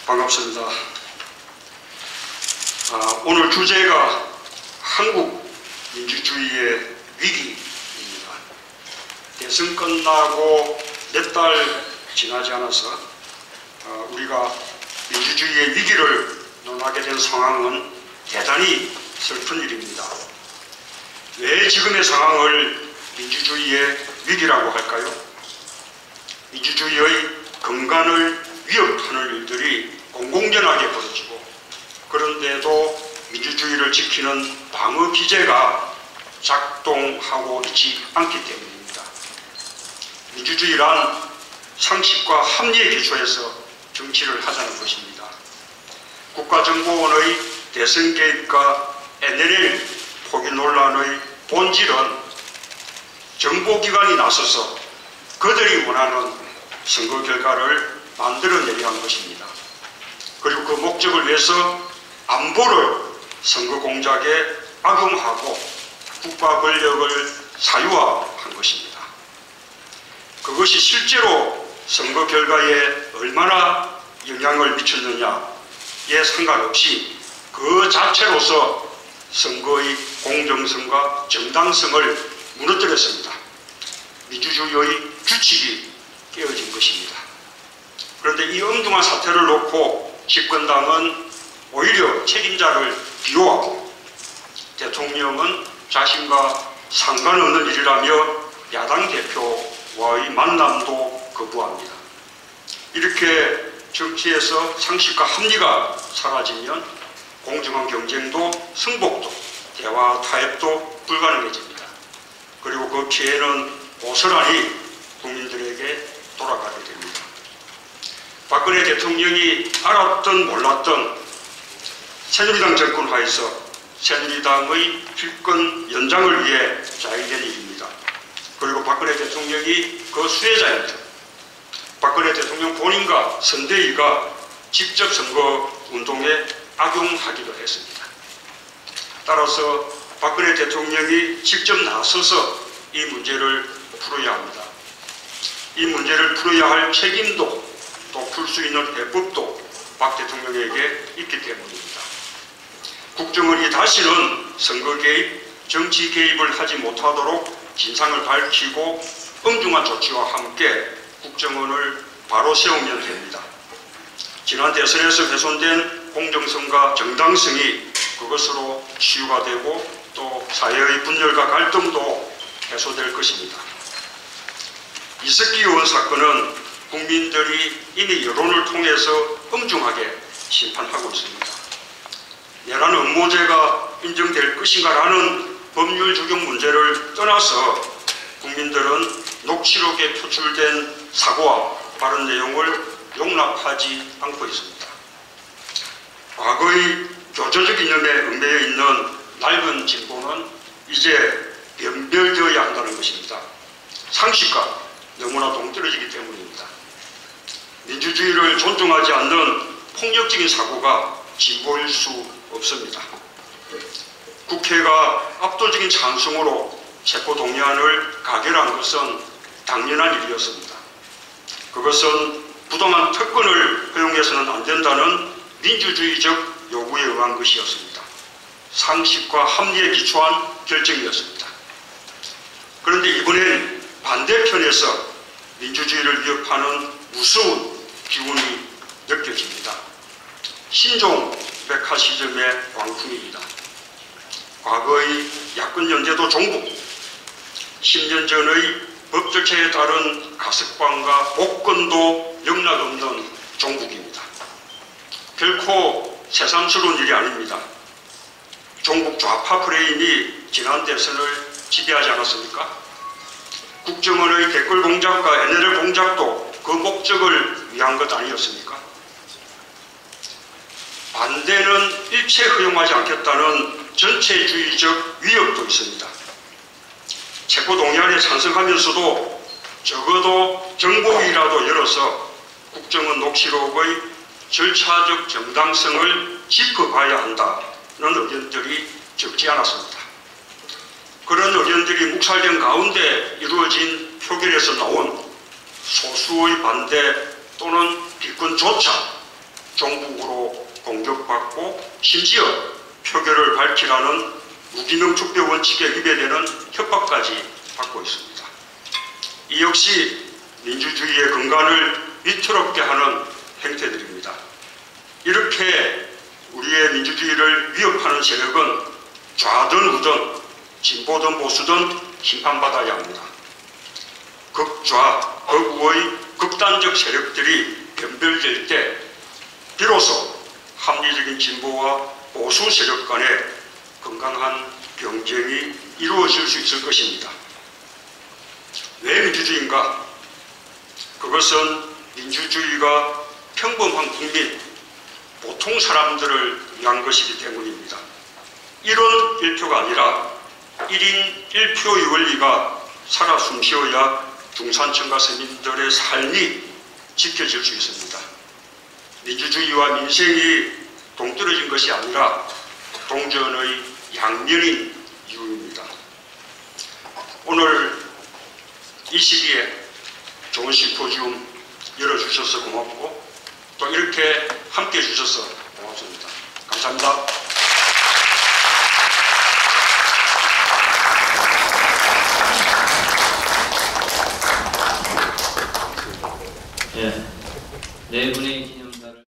반갑습니다. 오늘 주제가 한국 민주주의의 위기입니다. 대선 끝나고 몇 달 지나지 않아서 우리가 민주주의의 위기를 논하게 된 상황은 대단히 슬픈 일입니다. 왜 지금의 상황을 민주주의의 위기라고 할까요? 민주주의의 근간을 위협하는 일들이 공공연하게 벌어지고, 그런데도 민주주의를 지키는 방어 기제가 작동하고 있지 않기 때문입니다. 민주주의란 상식과 합리에 기초해서 정치를 하자는 것입니다. 국가정보원의 대선 개입과 NLL 포기 논란의 본질은 정보기관이 나서서 그들이 원하는 선거 결과를 만들어내려 한 것입니다. 그리고 그 목적을 위해서 안보를 선거 공작에 악용하고 국가 권력을 사유화한 것입니다. 그것이 실제로 선거 결과에 얼마나 영향을 미쳤느냐에 상관없이 그 자체로서 선거의 공정성과 정당성을 무너뜨렸습니다. 민주주의의 규칙이 깨어진 것입니다. 그런데 이 엉뚱한 사태를 놓고 집권당은 오히려 책임자를 비호하고, 대통령은 자신과 상관없는 일이라며 야당 대표와의 만남도 거부합니다. 이렇게 정치에서 상식과 합리가 사라지면 공정한 경쟁도 승복도 대화 타협도 불가능해집니다. 그리고 그 피해는 고스란히 국민들에게 돌아가게 됩니다. 박근혜 대통령이 알았든 몰랐든 새누리당 정권 하에서 새누리당의 필권 연장을 위해 자행된 일입니다. 그리고 박근혜 대통령이 그 수혜자입니다. 박근혜 대통령 본인과 선대위가 직접 선거 운동에 악용하기도 했습니다. 따라서 박근혜 대통령이 직접 나서서 이 문제를 풀어야 합니다. 이 문제를 풀어야 할 책임도 또 풀 수 있는 해법도 박 대통령에게 있기 때문입니다. 국정원이 다시는 선거 개입, 정치 개입을 하지 못하도록 진상을 밝히고 엄중한 조치와 함께 국정원을 바로 세우면 됩니다. 지난 대선에서 훼손된 공정성과 정당성이 그것으로 치유가 되고, 또 사회의 분열과 갈등도 해소될 것입니다. 이석기 의원 사건은 국민들이 이미 여론을 통해서 엄중하게 심판하고 있습니다. 내란 음모죄가 인정될 것인가라는 법률 적용 문제를 떠나서 국민들은 녹취록에 표출된 사고와 바른 내용을 용납하지 않고 있습니다. 과거의 교조적 이념에 얽매여 있는 낡은 진보는 이제 변별되어야 한다는 것입니다. 상식과 너무나 동떨어지기 때문입니다. 민주주의를 존중하지 않는 폭력적인 사고가 진보일 수 없습니다. 국회가 압도적인 찬성으로 체포동의안을 가결한 것은 당연한 일이었습니다. 그것은 부당한 특권을 허용해서는 안 된다는 민주주의적 요구에 의한 것이었습니다. 상식과 합리에 기초한 결정이었습니다. 그런데 이번엔 반대편에서 민주주의를 위협하는 무서운 기운이 느껴집니다. 신종 백화시즘의 광풍입니다. 과거의 야권 연대도 종북, 10년 전의 법 절차에 따른 가석방과 복권도 영락없는 종북입니다. 결코 새삼스러운 일이 아닙니다. 종북 좌파 프레임이 지난 대선을 지배하지 않았습니까? 국정원의 댓글 공작과 NLL 공작도 그 목적을 위한 것 아니었습니까? 반대는 일체 허용하지 않겠다는 전체주의적 위협도 있습니다. 체포동의안에 찬성하면서도 적어도 정보위라도 열어서 국정원 녹취록의 절차적 정당성을 짚어봐야 한다는 의견들이 적지 않았습니다. 그런 의견들이 묵살된 가운데 이루어진 표결에서 나온 소수의 반대 또는 비건조차 종북으로 공격받고 심지어 표결을 밝히라는 무기능 투표 원칙에 위배되는 협박까지 받고 있습니다. 이 역시 민주주의의 근간을 위태롭게 하는 행태들입니다. 이렇게 우리의 민주주의를 위협하는 세력은 좌든 우든 진보든 보수든 심판받아야 합니다. 극좌, 극우의 극단적 세력들이 변별될 때 비로소 합리적인 진보와 보수 세력 간의 건강한 경쟁이 이루어질 수 있을 것입니다. 왜 민주주의인가? 그것은 민주주의가 평범한 국민, 보통 사람들을 위한 것이기 때문입니다. 1원 1표가 아니라 1인 1표의 원리가 살아 숨쉬어야 중산층과 서민들의 삶이 지켜질 수 있습니다. 민주주의와 민생이 동떨어진 것이 아니라 동전의 양면인 이유입니다. 오늘 이 시기에 좋은 심포지움 열어주셔서 고맙고 또 이렇게 함께 해주셔서 고맙습니다. 감사합니다. 네 분의 기념사를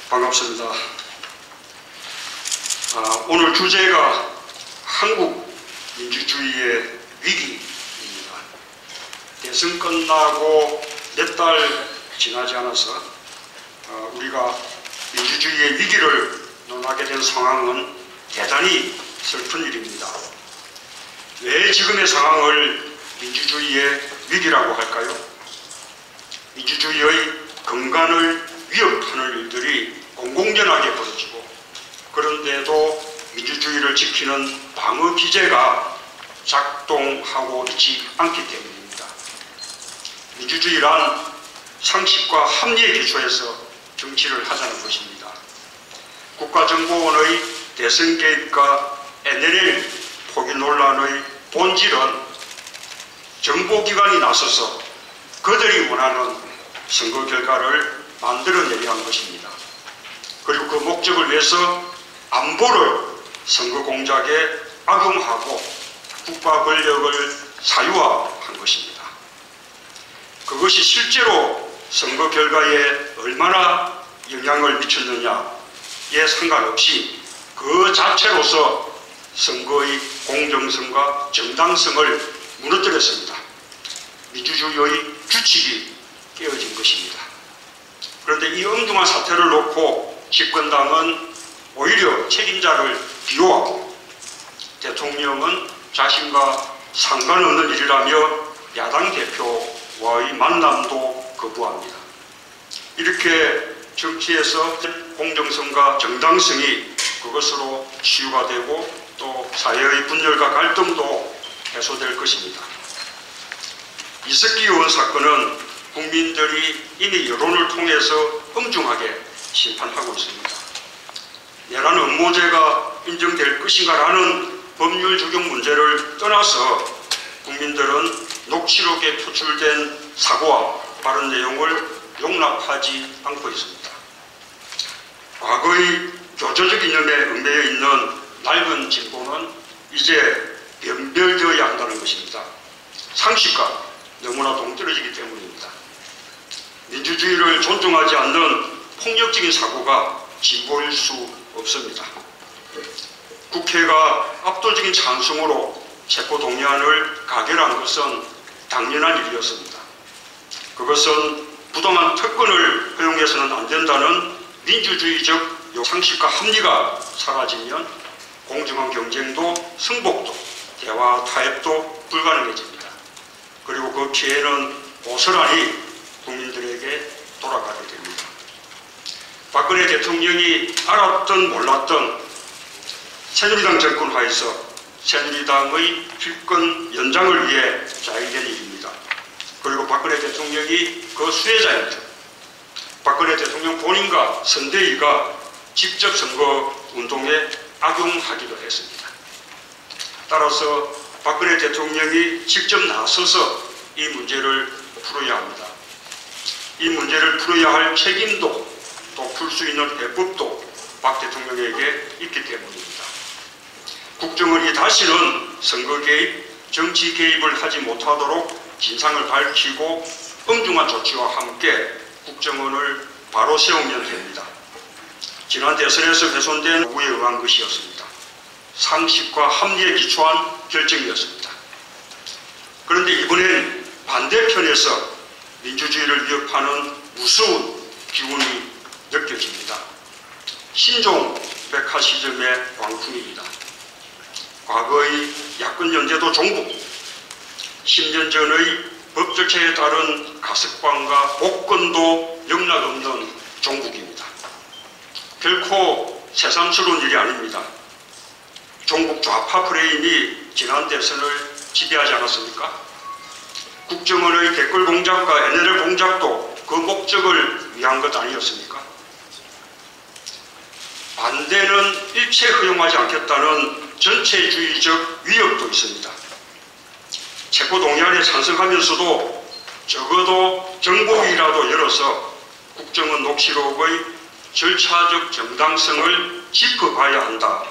반갑습니다. 오늘 주제가 한국 민주주의의 위기입니다. 대선 끝나고 몇 달 지나지 않아서 우리가 민주주의의 위기를 논하게 된 상황은 대단히 슬픈 일입니다. 왜 지금의 상황을 민주주의의 위기라고 할까요? 민주주의의 근간을 위협하는 일들이 공공연하게 벌어지고 그런데도 민주주의를 지키는 방어 기제가 작동하고 있지 않기 때문입니다. 민주주의란 상식과 합리에 기초해서 정치를 하자는 것입니다. 국가정보원의 대선 개입과 NLL 포기 논란의 본질은 정보기관이 나서서 그들이 원하는 선거 결과를 만들어내야 한 것입니다. 그리고 그 목적을 위해서 안보를 선거 공작에 악용하고 국가 권력을 사유화한 것입니다. 그것이 실제로 선거 결과에 얼마나 영향을 미쳤느냐에 상관없이 그 자체로서 선거의 공정성과 정당성을 무너뜨렸습니다. 민주주의의 규칙이 깨어진 것입니다. 그런데 이 엉뚱한 사태를 놓고 집권당은 오히려 책임자를 비호하고 대통령은 자신과 상관없는 일이라며 야당 대표와의 만남도 거부합니다. 이렇게 정치에서 공정성과 정당성이 그것으로 치유가 되고 또 사회의 분열과 갈등도 해소될 것입니다. 이석기 의원 사건은 국민들이 이미 여론을 통해서 엄중하게 심판하고 있습니다. 내란 음모죄가 인정될 것인가라는 법률 적용 문제를 떠나서 국민들은 녹취록에 표출된 사고와 발언 내용을 용납하지 않고 있습니다. 과거의 교조적 이념에 얽매여 있는 낡은 진보는 이제 변별되어야 한다는 것입니다. 상식과 너무나 동떨어지기 때문입니다. 민주주의를 존중하지 않는 폭력적인 사고가 진보일 수 없습니다. 국회가 압도적인 찬성으로 체포동의안을 가결한 것은 당연한 일이었습니다. 그것은 부당한 특권을 허용해서는 안 된다는 민주주의적 상식과 합리가 사라지면 공정한 경쟁도 승복도 대화 타협도 불가능해집니다. 그리고 그 피해는 고스란히 국민들에게 돌아가게 됩니다. 박근혜 대통령이 알았든 몰랐든 새누리당 정권 하에서 새누리당의 필권 연장을 위해 자행된 일입니다. 그리고 박근혜 대통령이 그 수혜자입니다. 박근혜 대통령 본인과 선대위가 직접 선거 운동에 악용하기도 했습니다. 따라서 박근혜 대통령이 직접 나서서 이 문제를 풀어야 합니다. 이 문제를 풀어야 할 책임도 또 풀 수 있는 해법도 박 대통령에게 있기 때문입니다. 국정원이 다시는 선거 개입, 정치 개입을 하지 못하도록 진상을 밝히고 엄중한 조치와 함께 국정원을 바로 세우면 됩니다. 지난 대선에서 훼손된 요구에 의한 것이었습니다. 상식과 합리에 기초한 결정이었습니다. 그런데 이번엔 반대편에서 민주주의를 위협하는 무서운 기운이 느껴집니다. 신종 백화시즘의 광풍입니다. 과거의 야권 연대도 종북, 10년 전의 법절차에 따른 가석방과 복권도 영락없는 종북입니다. 결코 새삼스러운 일이 아닙니다. 종북 좌파 프레임이 지난 대선을 지배하지 않았습니까? 국정원의 댓글 공작과 NLL 공작도 그 목적을 위한 것 아니었습니까? 반대는 일체 허용하지 않겠다는 전체주의적 위협도 있습니다. 체포동의안에 찬성하면서도 적어도 정보위라도 열어서 국정원 녹취록의 절차적 정당성을 짚어봐야 한다.